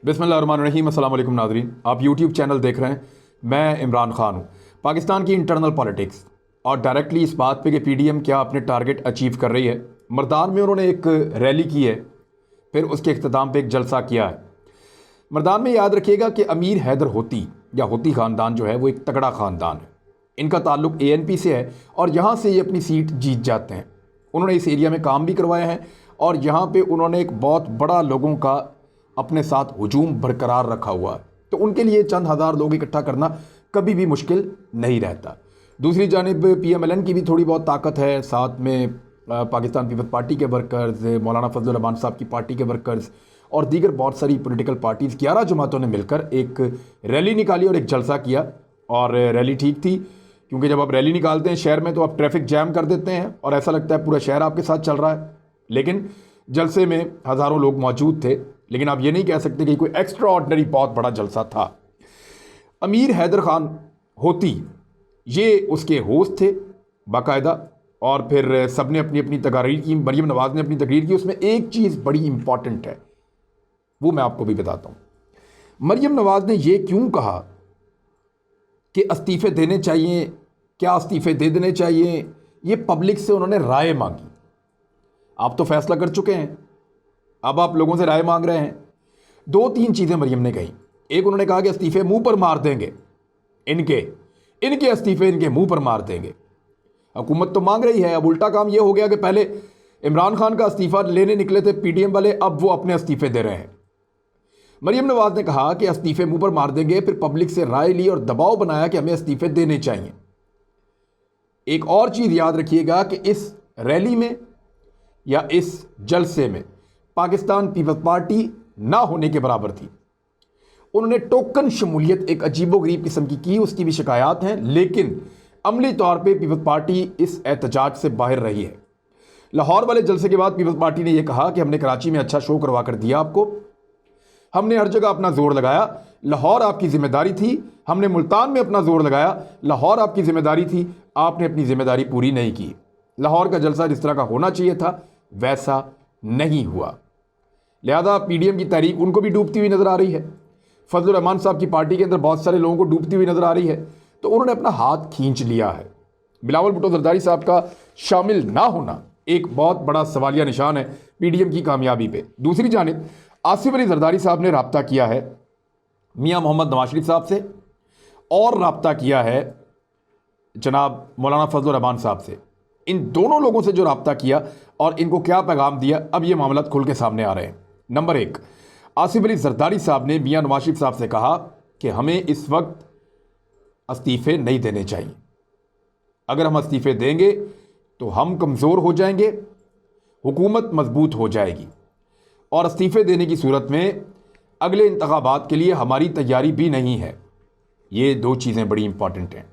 बिस्मिल्लाहिर्रहमानिर्रहीम। अस्सलाम वालेकुम नाज़रीन, आप यूट्यूब चैनल देख रहे हैं। मैं इमरान खान हूँ। पाकिस्तान की इंटरनल पॉलिटिक्स और डायरेक्टली इस बात पे कि पीडीएम क्या अपने टारगेट अचीव कर रही है। मर्दान में उन्होंने एक रैली की है, फिर उसके अख्ताम पे एक जलसा किया है। मर्दान में याद रखिएगा कि अमीर हैदर होती या होती ख़ानदान जो है वो एक तगड़ा ख़ानदान है। इनका ताल्लुक एएनपी से है और यहाँ से ये अपनी सीट जीत जाते हैं। उन्होंने इस एरिया में काम भी करवाया है और यहाँ पे उन्होंने एक बहुत बड़ा लोगों का अपने साथ हुजूम बरकरार रखा हुआ है, तो उनके लिए चंद हज़ार लोग इकट्ठा करना कभी भी मुश्किल नहीं रहता। दूसरी जानिब पीएमएलएन की भी थोड़ी बहुत ताकत है, साथ में पाकिस्तान पीपल्स पार्टी के वर्कर्स, मौलाना फजल रहमान साहब की पार्टी के वर्कर्स और दीगर बहुत सारी पॉलिटिकल पार्टीज़ 11 जमातों ने मिलकर एक रैली निकाली और एक जलसा किया। और रैली ठीक थी, क्योंकि जब आप रैली निकालते हैं शहर में तो आप ट्रैफिक जैम कर देते हैं और ऐसा लगता है पूरा शहर आपके साथ चल रहा है। लेकिन जलसे में हज़ारों लोग मौजूद थे, लेकिन आप ये नहीं कह सकते कि कोई एक्स्ट्रा ऑर्डनरी बहुत बड़ा जलसा था। अमीर हैदर खान होती ये उसके होस्ट थे बाकायदा, और फिर सबने अपनी अपनी तकरीर की। मरीम नवाज़ ने अपनी तकरीर की, उसमें एक चीज़ बड़ी इंपॉर्टेंट है, वो मैं आपको भी बताता हूँ। मरीम नवाज़ ने ये क्यों कहा कि इस्तीफ़े देने चाहिए, क्या इस्तीफ़े दे देने चाहिए, ये पब्लिक से उन्होंने राय मांगी। आप तो फैसला कर चुके हैं, अब आप लोगों से राय मांग रहे हैं। दो तीन चीज़ें मरीम ने कही। एक, उन्होंने कहा कि इस्तीफ़े मुंह पर मार देंगे, इनके इस्तीफ़े इनके मुंह पर मार देंगे। हुकूमत तो मांग रही है, अब उल्टा काम ये हो गया कि पहले इमरान खान का इस्तीफ़ा लेने निकले थे पीडीएम वाले, अब वो अपने इस्तीफ़े दे रहे हैं। मरीम नवाज़ ने कहा कि इस्तीफ़े मुंह पर मार देंगे, फिर पब्लिक से राय ली और दबाव बनाया कि हमें इस्तीफ़े देने चाहिए। एक और चीज़ याद रखिएगा कि इस रैली में या इस जलसे में पाकिस्तान पीपल्स पार्टी ना होने के बराबर थी। उन्होंने टोकन शमूलियत एक अजीबोगरीब किस्म की, उसकी भी शिकायत हैं, लेकिन अमली तौर पे पीपल्स पार्टी इस एहतजाज से बाहर रही है। लाहौर वाले जलसे के बाद पीपल्स पार्टी ने यह कहा कि हमने कराची में अच्छा शो करवा कर दिया आपको, हमने हर जगह अपना जोर लगाया, लाहौर आपकी जिम्मेदारी थी। हमने मुल्तान में अपना जोर लगाया, लाहौर आपकी जिम्मेदारी थी, आपने अपनी जिम्मेदारी पूरी नहीं की। लाहौर का जलसा जिस तरह का होना चाहिए था वैसा नहीं हुआ। लिहाजा पीडीएम की तहरीक उनको भी डूबती हुई नजर आ रही है। फजल रहमान साहब की पार्टी के अंदर बहुत सारे लोगों को डूबती हुई नजर आ रही है, तो उन्होंने अपना हाथ खींच लिया है। बिलावल भुट्टो जरदारी साहब का शामिल ना होना एक बहुत बड़ा सवालिया निशान है पीडीएम की कामयाबी पे। दूसरी जानिब आसिफ अली जरदारी साहब ने रब्ता किया है मियाँ मोहम्मद नवाज शरीफ साहब से और रब्ता किया है जनाब मौलाना फजल रहमान साहब से। इन दोनों लोगों से जो रब्ता किया और इनको क्या पैगाम दिया, अब ये मामला खुल के सामने आ रहे हैं। नंबर एक, आसिफ अली जरदारी साहब ने मियाँ नवाज शरीफ साहब से कहा कि हमें इस वक्त इस्तीफ़े नहीं देने चाहिए। अगर हम इस्तीफ़े देंगे तो हम कमज़ोर हो जाएंगे, हुकूमत मजबूत हो जाएगी, और इस्तीफ़े देने की सूरत में अगले इंतखाबात के लिए हमारी तैयारी भी नहीं है। ये दो चीज़ें बड़ी इंपॉर्टेंट हैं।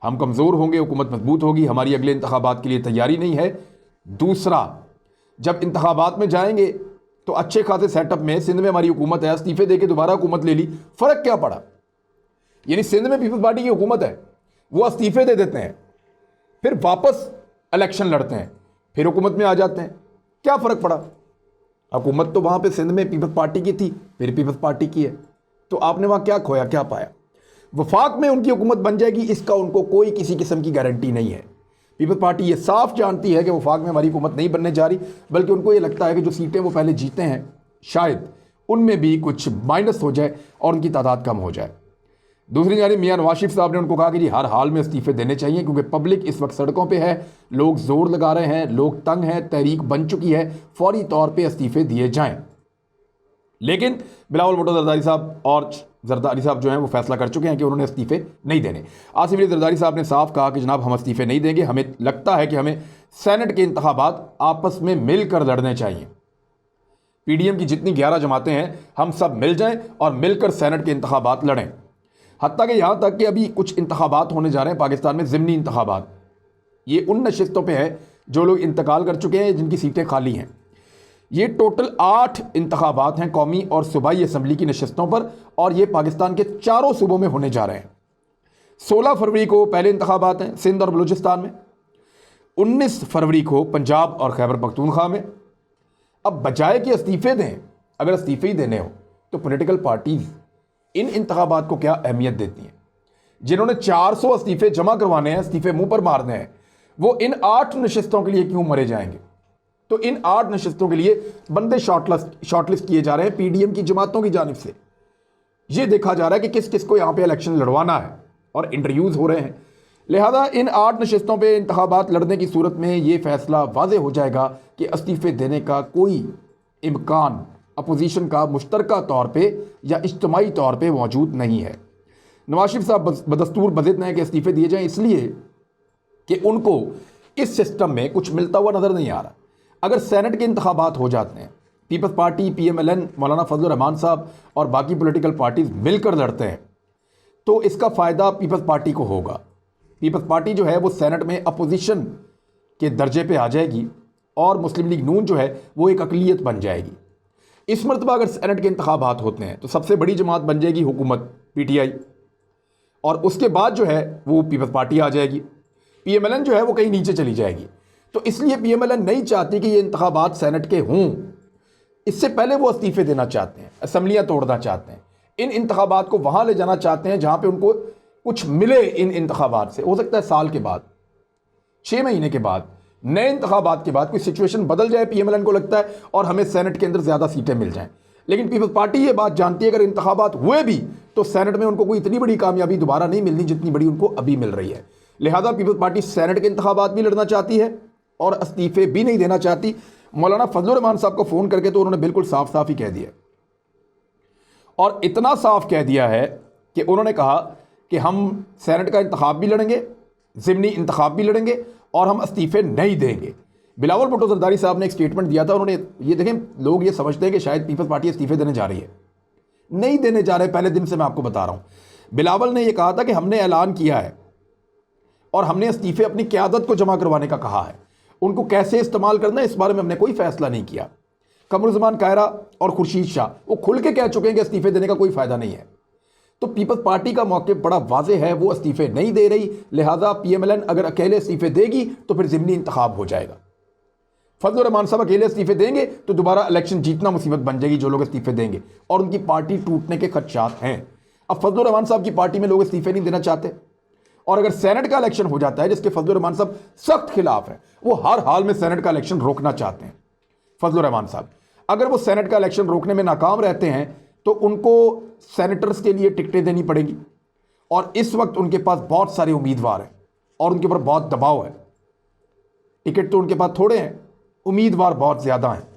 हम कमज़ोर होंगे, हुकूमत मजबूत होगी, हमारी अगले इंतखाबात के लिए तैयारी नहीं है। दूसरा, जब इंतखाबात में जाएंगे तो अच्छे खासे सेटअप में सिंध में हमारी हुकूमत है, इस्तीफ़े दे के दोबारा हुकूमत ले ली, फ़र्क क्या पड़ा? यानी सिंध में पीपल्स पार्टी की हुकूमत है, वो इस्तीफ़े दे देते हैं, फिर वापस इलेक्शन लड़ते हैं, फिर हुकूमत में आ जाते हैं, क्या फ़र्क पड़ा? हुकूमत तो वहाँ पे सिंध में पीपल्स पार्टी की थी, फिर पीपल्स पार्टी की है, तो आपने वहाँ क्या खोया, क्या पाया? वफाक में उनकी हुकूमत बन जाएगी, इसका उनको कोई किसी किस्म की गारंटी नहीं है। पीपल्स पार्टी ये साफ जानती है कि वफाक में हमारी हुकूमत नहीं बनने जा रही, बल्कि उनको ये लगता है कि जो सीटें वो पहले जीते हैं शायद उनमें भी कुछ माइनस हो जाए और उनकी तादाद कम हो जाए। दूसरी जानिब मियाँ नवाज शरीफ साहब ने उनको कहा कि जी हर हाल में इस्तीफ़े देने चाहिए, क्योंकि पब्लिक इस वक्त सड़कों पे है, लोग जोर लगा रहे हैं, लोग तंग हैं, तहरीक बन चुकी है, फौरी तौर पे इस्तीफ़े दिए जाएं। लेकिन बिलावल भुट्टो जरदारी साहब और जरदारी साहब जो हैं वो फैसला कर चुके हैं कि उन्होंने इस्तीफ़े नहीं देने। आसिफ अली जरदारी साहब ने साफ कहा कि जनाब हम इस्तीफ़े नहीं देंगे, हमें लगता है कि हमें सेनेट के इंतखाबात आपस में मिलकर लड़ने चाहिए। पीडीएम की जितनी 11 जमातें हैं हम सब मिल जाएं और मिलकर सेनेट के इंतखाबात लड़ें। हत्ता कि यहाँ तक कि अभी कुछ इंतखाबात होने जा रहे हैं पाकिस्तान में, ज़िमनी इंतखाबात। ये उन नशिस्तों पर है जो लोग इंतकाल कर चुके हैं, जिनकी सीटें खाली हैं। ये टोटल 8 इंतखाबात हैं कौमी और सूबाई असम्बली की नशिस्तों पर, और ये पाकिस्तान के चारों सूबों में होने जा रहे हैं। 16 फरवरी को पहले इंतखाबात हैं सिंध और बलूचिस्तान में, 19 फरवरी को पंजाब और खैबर पख्तूनख्वा में। अब बजाय कि इस्तीफ़े दें, अगर इस्तीफ़े ही देने हो तो पॉलिटिकल पार्टीज इन इंतखाबात को क्या अहमियत देती हैं? जिन्होंने 400 इस्तीफे जमा करवाने हैं, इस्तीफे मुंह पर मारने हैं, वो इन 8 नशिस्तों के लिए क्यों मरे जाएंगे? तो इन 8 नशिस्तों के लिए बंदे शॉर्टलिस्ट किए जा रहे हैं पीडीएम की जमातों की जानिब से। ये देखा जा रहा है कि किस किस को यहां पे इलेक्शन लड़वाना है और इंटरव्यूज हो रहे हैं। लिहाजा इन 8 नशिस्तों पे इंतखाबात लड़ने की सूरत में ये फैसला वाज़े हो जाएगा कि इस्तीफे देने का कोई इम्कान अपोजिशन का मुश्तरका तौर पे या इज्तमाही तौर पे मौजूद नहीं है। नवाज शरीफ साहब बदस्तूर बज़िद हैं कि इस्तीफे दिए जाएं, इसलिए कि उनको इस सिस्टम में कुछ मिलता हुआ नज़र नहीं आ रहा। अगर सेनेट के इंतखाबात हो जाते हैं, पीपल्स पार्टी, PMLN, मौलाना फजल रहमान साहब और बाकी पॉलिटिकल पार्टीज मिलकर लड़ते हैं, तो इसका फ़ायदा पीपल्स पार्टी को होगा। पीपल्स पार्टी जो है वो सेनेट में अपोजिशन के दर्जे पे आ जाएगी और मुस्लिम लीग नून जो है वो एक अक़लियत बन जाएगी। इस मरतबा अगर सेनेट के इंतखाबात होते हैं तो सबसे बड़ी जमात बन जाएगी हुकूमत PTI, और उसके बाद जो है वो पीपल्स पार्टी आ जाएगी। PMLN जो है वो कहीं नीचे चली जाएगी। तो इसलिए PMLN नहीं चाहती कि ये इंतखाबात सेनेट के हों। इससे पहले वो इस्तीफे देना चाहते हैं, असम्बलियाँ तोड़ना चाहते हैं, इन इंतखाबात को वहाँ ले जाना चाहते हैं जहाँ पे उनको कुछ मिले। इन इंतखाबात से हो सकता है साल के बाद, 6 महीने के बाद, नए इंतखाबात के बाद कोई सिचुएशन बदल जाए, PMLN को लगता है, और हमें सेनेट के अंदर ज़्यादा सीटें मिल जाएं। लेकिन पीपल्स पार्टी ये बात जानती है अगर इंतखाबात हुए भी तो सेनेट में उनको कोई इतनी बड़ी कामयाबी दोबारा नहीं मिलनी जितनी बड़ी उनको अभी मिल रही है। लिहाजा पीपल्स पार्टी सेनेट के इंतखाबात भी लड़ना चाहती है और इस्तीफे भी नहीं देना चाहती। मौलाना फजल रहमान साहब को फ़ोन करके तो उन्होंने बिल्कुल साफ साफ ही कह दिया, और इतना साफ कह दिया है कि उन्होंने कहा कि हम सेनेट का इंतखाब भी लड़ेंगे, ज़िमनी इंतखाब भी लड़ेंगे, और हम इस्तीफे नहीं देंगे। बिलावल भुट्टो जरदारी साहब ने एक स्टेटमेंट दिया था, उन्होंने ये देखें, लोग ये समझते हैं कि शायद पीपल्स पार्टी इस्तीफे देने जा रही है, नहीं देने जा रहे। पहले दिन से मैं आपको बता रहा हूँ, बिलावल ने यह कहा था कि हमने ऐलान किया है और हमने इस्तीफे अपनी क़यादत को जमा करवाने का कहा है। उनको कैसे इस्तेमाल करना है इस बारे में हमने कोई फैसला नहीं किया। कमरुज़्ज़मान कायरा और खुर्शीद शाह वो खुल के कह चुके हैं कि इस्तीफे देने का कोई फ़ायदा नहीं है। तो पीपल्स पार्टी का मौक़िफ़ बड़ा वाज़ेह है, वो इस्तीफे नहीं दे रही। लिहाजा PMLN अगर अकेले इस्तीफे देगी तो फिर ज़िमनी इंतखाब हो जाएगा। फजल रहमान साहब अकेले इस्तीफे देंगे तो दोबारा इलेक्शन जीतना मुसीबत बन जाएगी जो लोग इस्तीफे देंगे, और उनकी पार्टी टूटने के खदशात हैं। अब फजल रहमान साहब की पार्टी में लोग इस्तीफे नहीं देना चाहते, और अगर सेनेट का इलेक्शन हो जाता है जिसके फजल रहमान साहब सख्त खिलाफ है, वो हर हाल में सेनेट का इलेक्शन रोकना चाहते हैं। फजल रहमान साहब अगर वो सेनेट का इलेक्शन रोकने में नाकाम रहते हैं तो उनको सेनेटर्स के लिए टिकटें देनी पड़ेंगी, और इस वक्त उनके पास बहुत सारे उम्मीदवार हैं और उनके ऊपर बहुत दबाव है। टिकट तो उनके पास थोड़े हैं, उम्मीदवार बहुत ज़्यादा हैं।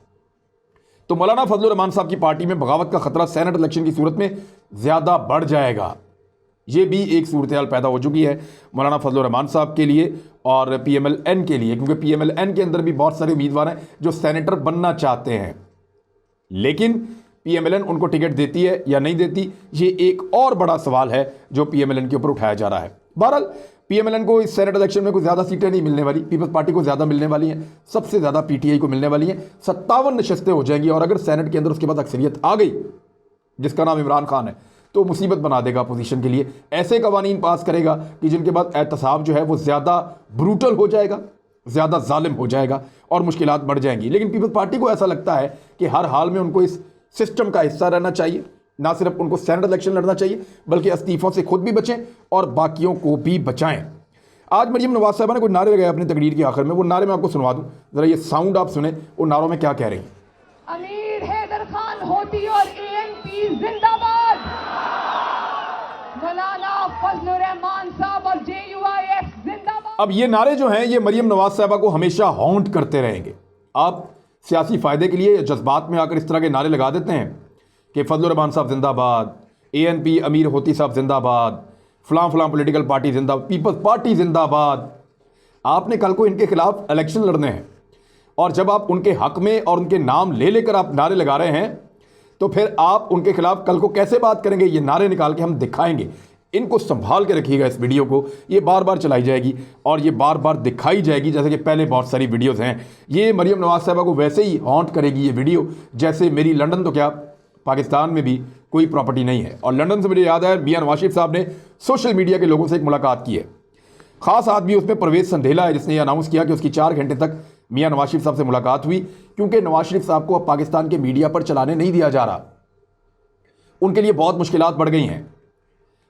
तो मौलाना फजल रहमान साहब की पार्टी में बगावत का खतरा सेनेट इलेक्शन की सूरत में ज़्यादा बढ़ जाएगा। ये भी एक सूरत हाल पैदा हो चुकी है मौलाना फजल रहमान साहब के लिए और PMLN के लिए, क्योंकि PMLN के अंदर भी बहुत सारे उम्मीदवार हैं जो सेनेटर बनना चाहते हैं, लेकिन PMLN उनको टिकट देती है या नहीं देती, ये एक और बड़ा सवाल है जो PMLN के ऊपर उठाया जा रहा है। बहरहाल PMLN को इस सेनेट इलेक्शन में कोई ज़्यादा सीटें नहीं मिलने वाली, पीपल्स पार्टी को ज़्यादा मिलने वाली हैं, सबसे ज़्यादा PTI को मिलने वाली हैं। 57 नशस्तें हो जाएंगी, और अगर सेनेट के अंदर उसके बाद अक्सरियत आ गई जिसका नाम इमरान खान है तो मुसीबत बना देगा अपोजिशन के लिए। ऐसे कवानीन पास करेगा कि जिनके बाद एहतसाब जो है वो ज़्यादा ब्रूटल हो जाएगा, ज़्यादा जालिम हो जाएगा और मुश्किलात बढ़ जाएंगी। लेकिन पीपल्स पार्टी को ऐसा लगता है कि हर हाल में उनको इस सिस्टम का हिस्सा रहना चाहिए, ना सिर्फ उनको सेनेट इलेक्शन लड़ना चाहिए बल्कि इस्तीफ़ों से खुद भी बचें और बाकियों को भी बचाएं। आज मरियम नवाज साहबा ने कोई नारे लगाए अपनी तकरीर के आखिर में, वो नारे मैं आपको सुनवा दूं, ज़रा ये साउंड आप सुने, उन नारों में क्या कह रही हैं। अमीर हैदर खान होती और ANP जिंदाबाद, मौलाना फजल रहमान साहब और JUIF जिंदाबाद। अब ये नारे जो हैं ये मरियम नवाज साहबा को हमेशा हॉन्ट करते रहेंगे। आप सियासी फ़ायदे के लिए या जज्बात में आकर इस तरह के नारे लगा देते हैं कि फजल रहमान साहब जिंदाबाद, ANP अमीर होती साहब जिंदाबाद, फ़लाँ फ़लाँ पॉलिटिकल पार्टी जिंदाबाद, पीपल्स पार्टी जिंदाबाद। आपने कल को इनके खिलाफ इलेक्शन लड़ने हैं, और जब आप उनके हक में और उनके नाम ले लेकर आप नारे लगा रहे हैं तो फिर आप उनके खिलाफ कल को कैसे बात करेंगे? ये नारे निकाल के हम दिखाएंगे। इनको संभाल के रखिएगा, इस वीडियो को ये बार बार चलाई जाएगी और ये बार बार दिखाई जाएगी, जैसे कि पहले बहुत सारी वीडियोस हैं। ये मरियम नवाज साहबा को वैसे ही हॉन्ट करेगी ये वीडियो, जैसे मेरी लंदन तो क्या पाकिस्तान में भी कोई प्रॉपर्टी नहीं है। और लंदन से मुझे याद है मियां नवाज शरीफ साहब ने सोशल मीडिया के लोगों से एक मुलाकात की है। ख़ास आदमी उसमें परवेज़ संधेला है, जिसने ये अनाउंस किया कि उसकी 4 घंटे तक मियां नवाज शरीफ साहब से मुलाकात हुई, क्योंकि नवाज शरीफ साहब को अब पाकिस्तान के मीडिया पर चलाने नहीं दिया जा रहा। उनके लिए बहुत मुश्किलात बढ़ गई हैं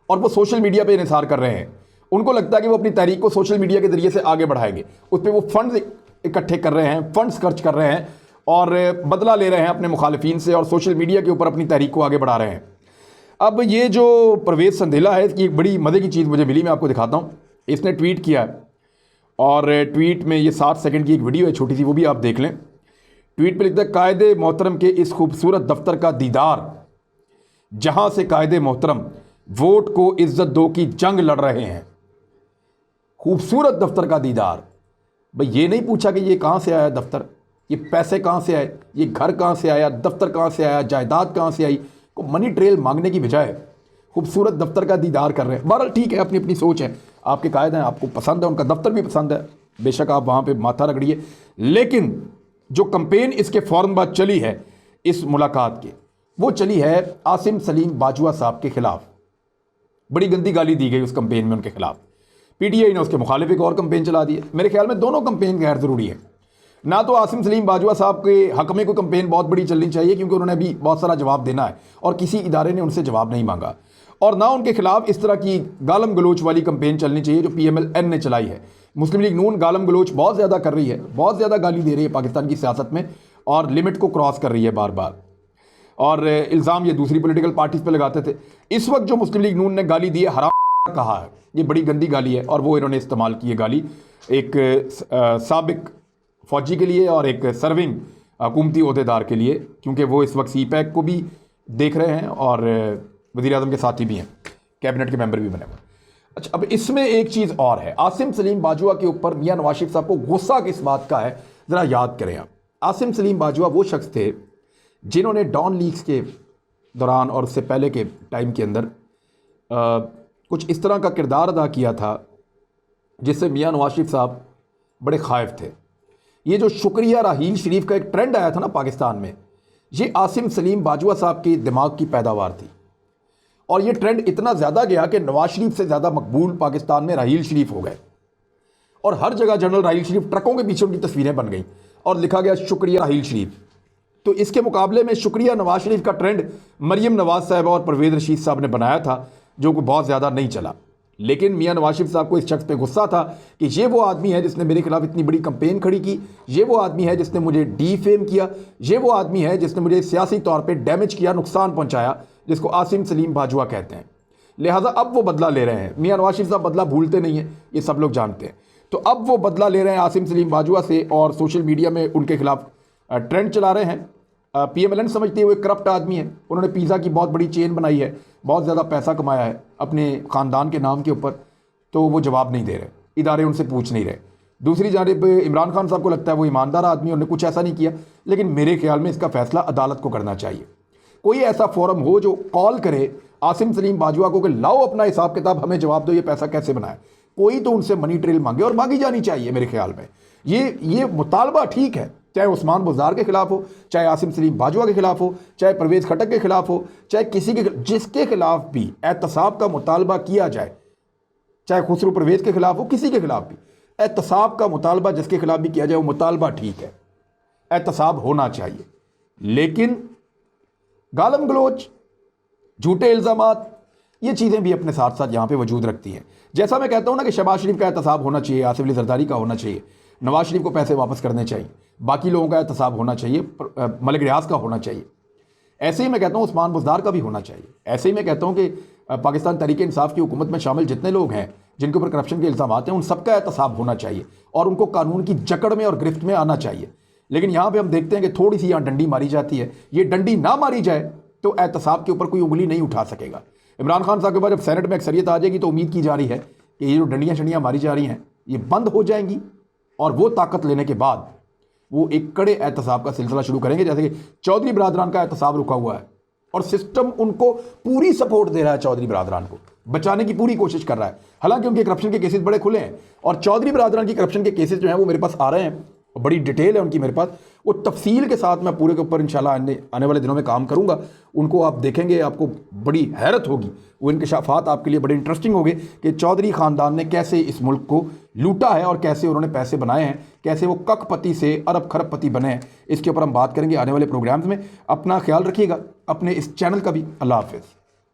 और वो सोशल मीडिया पे इन्हिसार कर रहे हैं। उनको लगता है कि वो अपनी तहरीक को सोशल मीडिया के ज़रिए से आगे बढ़ाएंगे, उस पर वो फंड्स इकट्ठे कर रहे हैं, फंड्स खर्च कर रहे हैं और बदला ले रहे हैं अपने मुखालिफिन से और सोशल मीडिया के ऊपर अपनी तहरीक को आगे बढ़ा रहे हैं। अब ये जो परवेज़ संधेला है, इसकी एक बड़ी मज़े की चीज़ मुझे मिली, मैं आपको दिखाता हूँ। इसने ट्वीट किया है और ट्वीट में ये 7 सेकंड की एक वीडियो है छोटी सी, वो भी आप देख लें। ट्वीट पे लिखता है, कायदे मोहतरम के इस खूबसूरत दफ्तर का दीदार, जहाँ से कायदे मोहतरम वोट को इज्जत दो की जंग लड़ रहे हैं। खूबसूरत दफ्तर का दीदार। भाई ये नहीं पूछा कि ये कहाँ से आया दफ्तर, ये पैसे कहाँ से आए, ये घर कहाँ से आया, दफ्तर कहाँ से आया, जायदाद कहाँ से आई। को मनी ट्रेल मांगने की बजाय खूबसूरत दफ्तर का दीदार कर रहे हैं। बहरहाल ठीक है, अपनी अपनी सोच है, आपके कायदे हैं, आपको पसंद है, उनका दफ्तर भी पसंद है, बेशक आप वहाँ पे माथा रगड़िए। लेकिन जो कंपेन इसके फ़ौरन बाद चली है इस मुलाकात की, वो चली है आसिम सलीम बाजवा साहब के खिलाफ। बड़ी गंदी गाली दी गई उस कंपेन में उनके खिलाफ। पीटीआई ने उसके मुखालिफ एक और कंपेन चला दी है। मेरे ख्याल में दोनों कंपेन गैर ज़रूरी है। ना तो आसिम सलीम बाजवा साहब के हक़ में कोई कंपेन बहुत बड़ी चलनी चाहिए क्योंकि उन्होंने अभी बहुत सारा जवाब देना है और किसी इदारे ने उनसे जवाब नहीं मांगा, और ना उनके खिलाफ इस तरह की गालम गलोच वाली कंपेन चलनी चाहिए जो PMLN ने चलाई है। मुस्लिम लीग नून गालम गलोच बहुत ज़्यादा कर रही है, बहुत ज़्यादा गाली दे रही है पाकिस्तान की सियासत में और लिमिट को क्रॉस कर रही है बार बार, और इल्ज़ाम ये दूसरी पॉलिटिकल पार्टीज़ पे लगाते थे। इस वक्त जो मुस्लिम लीग नून ने गाली दी है, हराम कहा है, ये बड़ी गंदी गाली है और वो इन्होंने इस्तेमाल की है गाली एक साबिक फ़ौजी के लिए और एक सर्विंग हुकूमती ओहदेदार के लिए, क्योंकि वो इस वक्त CPAC को भी देख रहे हैं और वज़ीर-ए-आज़म के साथी भी हैं, कैबिनेट के मेंबर भी बने हुए। अच्छा, अब इसमें एक चीज़ और है, आसिम सलीम बाजवा के ऊपर मियां नवाज शरीफ साहब को गुस्सा किस बात का है, ज़रा याद करें आप। आसिम सलीम बाजवा वो शख्स थे जिन्होंने डॉन लीग्स के दौरान और उससे पहले के टाइम के अंदर कुछ इस तरह का किरदार अदा किया था जिससे मियां नवाज शरीफ साहब बड़े खाइफ थे। ये जो शुक्रिया राहील शरीफ का एक ट्रेंड आया था ना पाकिस्तान में, ये आसिम सलीम बाजवा साहब के दिमाग की पैदावार थी और ये ट्रेंड इतना ज़्यादा गया कि नवाज शरीफ से ज़्यादा मकबूल पाकिस्तान में राहील शरीफ हो गए और हर जगह जनरल राहील शरीफ, ट्रकों के पीछे उनकी तस्वीरें बन गई और लिखा गया शुक्रिया राहील शरीफ। तो इसके मुकाबले में शुक्रिया नवाज शरीफ का ट्रेंड मरियम नवाज साहब और परवेज़ रशीद साहब ने बनाया था जो कि बहुत ज़्यादा नहीं चला। लेकिन मियां नवाज शरीफ साहब को इस शख्स पे गुस्सा था कि ये वो आदमी है जिसने मेरे खिलाफ इतनी बड़ी कंपेन खड़ी की, ये वो आदमी है जिसने मुझे डीफेम किया, ये वो आदमी है जिसने मुझे सियासी तौर पे डैमेज किया, नुकसान पहुंचाया, जिसको आसिम सलीम बाजवा कहते हैं। लिहाजा अब वो बदला ले रहे हैं। मियां नवाज शरीफ साहब बदला भूलते नहीं हैं, ये सब लोग जानते हैं। तो अब वो बदला ले रहे हैं आसिम सलीम बाजवा से और सोशल मीडिया में उनके खिलाफ ट्रेंड चला रहे हैं। PMLN समझते हुए करप्ट आदमी है, उन्होंने पिज़्ज़ा की बहुत बड़ी चेन बनाई है, बहुत ज़्यादा पैसा कमाया है अपने ख़ानदान के नाम के ऊपर, तो वो जवाब नहीं दे रहे, इदारे उनसे पूछ नहीं रहे। दूसरी जानिब इमरान खान साहब को लगता है वो ईमानदार आदमी, उन्होंने कुछ ऐसा नहीं किया, लेकिन मेरे ख्याल में इसका फ़ैसला अदालत को करना चाहिए। कोई ऐसा फोरम हो जो कॉल करे आसिम सलीम बाजवा को कि लाओ अपना हिसाब किताब, हमें जवाब दो, ये पैसा कैसे बनाया। कोई तो उनसे मनी ट्रेल मांगे और मांगी जानी चाहिए मेरे ख्याल में। ये मुतालबा ठीक है, चाहे उस्मान बुज़दार के खिलाफ हो, चाहे आसिम सलीम बाजवा के खिलाफ हो, चाहे परवेज़ खटक के खिलाफ हो, चाहे किसी के, जिसके खिलाफ भी एहतसाब का मुतालबा किया जाए, चाहे खुसरो परवेज़ के खिलाफ हो, किसी के खिलाफ भी एहतसाब का मुतालबा जिसके खिलाफ भी किया जाए वो मुतालबा ठीक है, एहतसाब होना चाहिए। लेकिन गालम गलोच, झूठे इल्ज़ामात, ये चीज़ें भी अपने साथ साथ यहाँ पे वजूद रखती हैं। जैसा मैं कहता हूँ ना कि शहबाज शरीफ का एहतसाब होना चाहिए, आसिफ अली जरदारी का होना चाहिए, नवाज शरीफ को पैसे वापस करने चाहिए, बाकी लोगों का एहतसाब होना चाहिए, मलिक रियाज का होना चाहिए, ऐसे ही मैं कहता हूँ उस्मान बुज़दार का भी होना चाहिए। ऐसे ही मैं कहता हूँ कि पाकिस्तान तहरीक इंसाफ की हुकूमत में शामिल जितने लोग हैं जिनके ऊपर करप्शन के इल्ज़ाम हैं, उन सबका एहतसाब होना चाहिए और उनको कानून की जकड़ में और गिरफ्त में आना चाहिए। लेकिन यहाँ पर हम देखते हैं कि थोड़ी सी यहाँ डंडी मारी जाती है। ये डंडी ना मारी जाए तो एहतसाब के ऊपर कोई उंगली नहीं उठा सकेगा। इमरान खान साहब के बाद जब सेनेट में अक्सरियत आ जाएगी तो उम्मीद की जा रही है कि ये जो डंडियाँ शंडियाँ मारी जा रही हैं ये बंद हो जाएंगी और वो ताकत लेने के बाद वो एक कड़े एहतसाब का सिलसिला शुरू करेंगे, जैसे कि चौधरी बरादरान का एहतसाब रुका हुआ है और सिस्टम उनको पूरी सपोर्ट दे रहा है, चौधरी बरादरान को बचाने की पूरी कोशिश कर रहा है। हालांकि उनके करप्शन के केसेस बड़े खुले हैं और चौधरी बरादरान की करप्शन के केसेस जो हैं वो मेरे पास आ रहे हैं, बड़ी डिटेल है उनकी मेरे पास, वो तफसील के साथ मैं पूरे के ऊपर इंशाल्लाह आने वाले दिनों में काम करूंगा। उनको आप देखेंगे, आपको बड़ी हैरत होगी, वो इंकशाफात आपके लिए बड़े इंटरेस्टिंग होंगे कि चौधरी ख़ानदान ने कैसे इस मुल्क को लूटा है और कैसे उन्होंने पैसे बनाए हैं, कैसे वो कखपति से अरब खरबपति बने हैं, इसके ऊपर हम बात करेंगे आने वाले प्रोग्राम्स में। अपना ख्याल रखिएगा, अपने इस चैनल का भी। अल्लाह हाफिज़।